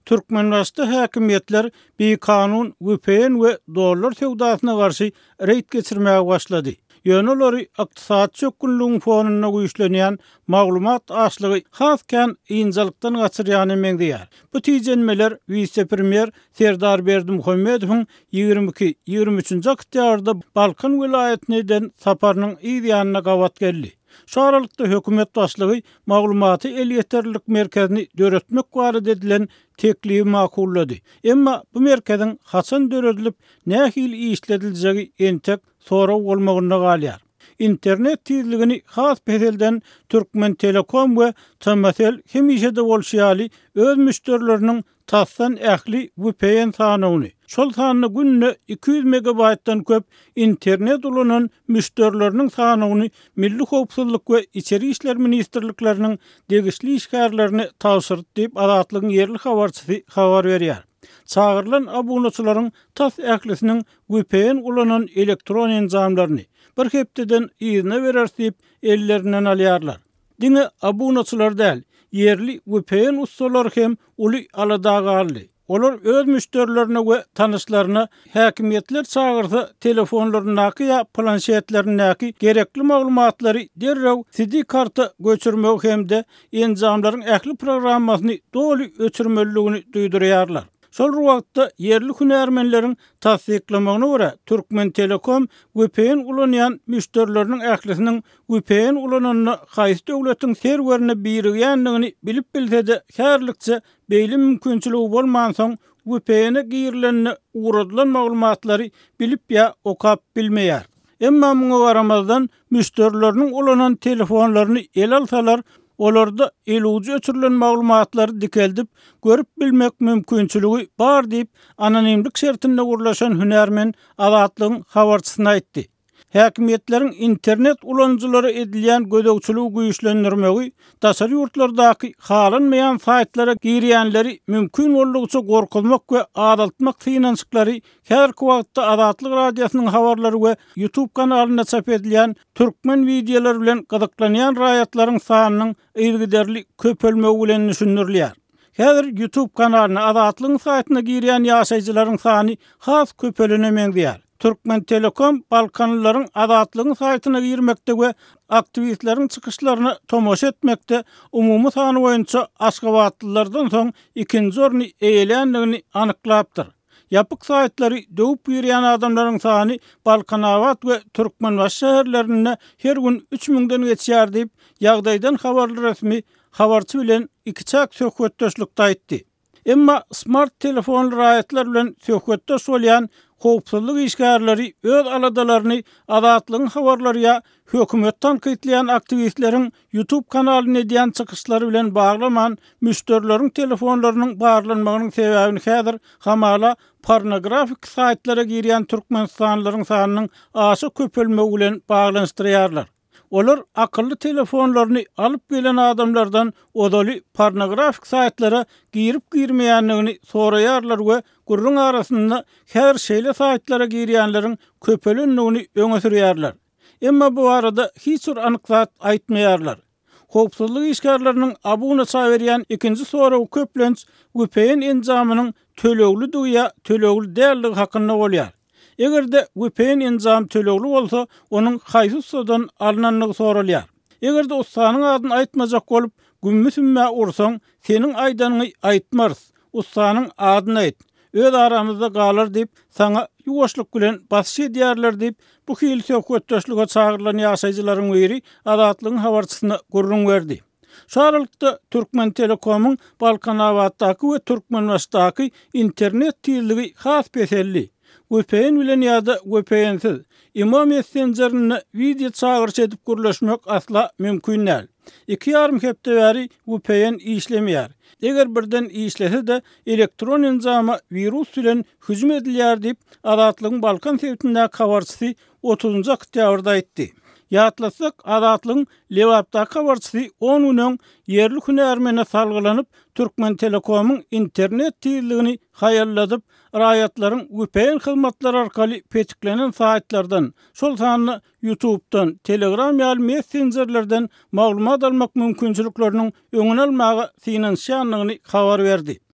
Türkmenistanda häkimetler bir kanun, VPN we dolar sewdasyna garşy reýt geçirmäge başlady. Ýöne ykdysat çökünlüğüň fonuna güýçlenýän maglumat açlygy hasken ýynjalykdan gaçyrýan emegdiýär. Bu tijenmeler vice-premier Serdar Berdimuhammedowyň 22-23 oktýabrda Balkan vilayetininden saparynyň ýa-ýanyna gawat geldi. Şu aralykda hökümet başlygy maglumaty el ýeterlik merkezini döretmek barada edilen teklifi makullady. Emma bu merkeziň haçan döredilip nähil işlediljegi entek soraw bolmagyna galýar. İnternet tizligini has peselden Türkmen Telekom we Tamasel hemişe de bolşýaly öz müşterileriniň tassan ähli VPN sanawyny. Şol sanyny günne 200 megabaytdan köp internet ulanan müşterileriniň sanawyny Milli Howpsuzlyk we İçeri işler ministrlikleriniň degişli işgärlerini tawsyrdy diýip Azatlygyň yerli habarçysy habar berýär. Çağırılan abonaçylaryň tas ählisiniň VPN ulanan elektron enzamlaryny bir hepdeden izne berer diýip ellerinden alýarlar. Diňe abonaçylar däl, yerli VPN ustalar hem uly aladagaldy. Olar öz müşterilerine we tanışlaryna häkimetler çağırsa telefonlarynaky ýa planşetleriniňki gerekli maglumatlary derrew CD karta göçürmek hemde enzamlaryň ähli programmasyny doly öçürmeligini duýdurýarlar. Şol wagtda yerli hünärmenleriň tasdiklamagyna görä Türkmen Telekom VPN ulanýan müşterileriniň ählisiniň VPN ulananyny haýsy döwletiň serwerine birigýändigini bilip bilse-de härlikçe beýle mümkinçiligi bolman soň VPN-e girilenini uğradylan maglumatlary bilip ýa okap bilmeýär. Emma muňa garamazdan müşterileriniň ulanan telefonlaryny el alsalar olarda eluji öçürilen maglumatlary dikeldip görüp bilmek mümkinçiligi bar diýip anonimlik şertinde gurlaşan hünärmen Azatlygyň habarçysyna aýtdy. Häkimetleriň internet ulanjylary edilýän gödökçüligi güýçlendirmegi daşary ýurtlardaky halanmaýan saytlara girýänleri mümkin boldugyça gorkulmak we adaltmak finansyklary her wagtda Azatlyk radiosynyň habarlary we YouTube kanalyna çap edilýän türkmen videolar bilen gazaklanýan raýatlaryň sanynyň ýygyderli köpelmegi bilen düşündirilýär. Häzir YouTube kanalyna Azatlygyň saýtyna girýän ýaşaýjylaryň sany has köpelenemegdiýär. Türkmen Telekom Balkanlylaryň Azatlygyň saýtyna girmekde we aktivistleriň çykyşlaryny tomoşa etmekde umumy sany boýunça Aşgabatlylardan soň ikinji orny eýeländigini anyklapdyr. Yapık saýtlary döwüp ýürýän adamlaryň sany Balkanawat we Türkmenbaş şäherlerinde her gün 3000-den geçýär diýip ýagdaýdan habarly resmi habarçy bilen iki çak söhbetdeşlikde aýtdy. Emma smart telefon raýatlar bilen söhbetdeş bolýan howpsuzlyk işgärleri öz aladalaryny Azatlygyň habarlary ýa hökümet tanqidleýän aktivistleriň YouTube kanalyna edýän çykyşlary bilen baglaman müşterileriň telefonlarynyň barlanmagynyň sebäbini häzir hamala pornografik saýtlara girýän türkmenstanlylaryň sanynyň aşy köpelmegi bilen baglanşdyrýarlar. Olar akıllı telefonlaryny alıp gelen adamlardan odaly pornografik saýtlara girip girmeýänligini soraýarlar we gurrun arasynda her şeýle saýtlara girýänleriň köpelenligini öňe sürýärler. Emma bu arada hiç bir anyk aýtmaýarlar. Howpsuzlyk işgärleriniň abonaça berýän ikinji soraw köplenç VPN enzamynyň tölegli ýa tölegli dälligi hakynda bolýar. Egerde VPN enzam tölegli bolsa, onun haýsy ustadan alınanlygy soralýar. Egerde ustanyň adyny aýtmajak bolup, gümmüsünme ursaň, seniň aýdanyňy aýtmars, ustanyň adyny aýt. Öz aramyzda galar diýip, sana ýuwaşlyk bilen basy edýärler diýip, bu hili söhbetdeşlige çağırılan ýaşaýjylaryň biri Azatlygyň habarçysyna gurrun berdi. Şu aralykda Türkmen Telekomyň Balkanawatdaky we Türkmenbaşdaky internet tizligi has peselli. VPN bilen ýa-da VPNsiz Imo Messenger'ini video çağırış edip gürleşmek asla mümkün näl. 2,5 hepde bäri VPN işlemýär. Eger birden işlese de elektron enzama virus bilen hüjüm edilýär diýip Azatlygyň Balkan sewtindäki habarçysy 30 oktýabrda aýtdy. Ýatlasak Azatlygyň Lewapdaky habarçysy 10 günden yerli hünärmene salgylanyp Türkmen Telekomyň internet tizligini haýalladyp raýatlaryň VPN hyzmatlary arkaly petiklenen saýtlardan, şol sanyny YouTube'dan, Telegram ýa Messengerlerden maglumat almak mümkinçilikleriniň öňüne almagy finansiýanlygyny habar berdi.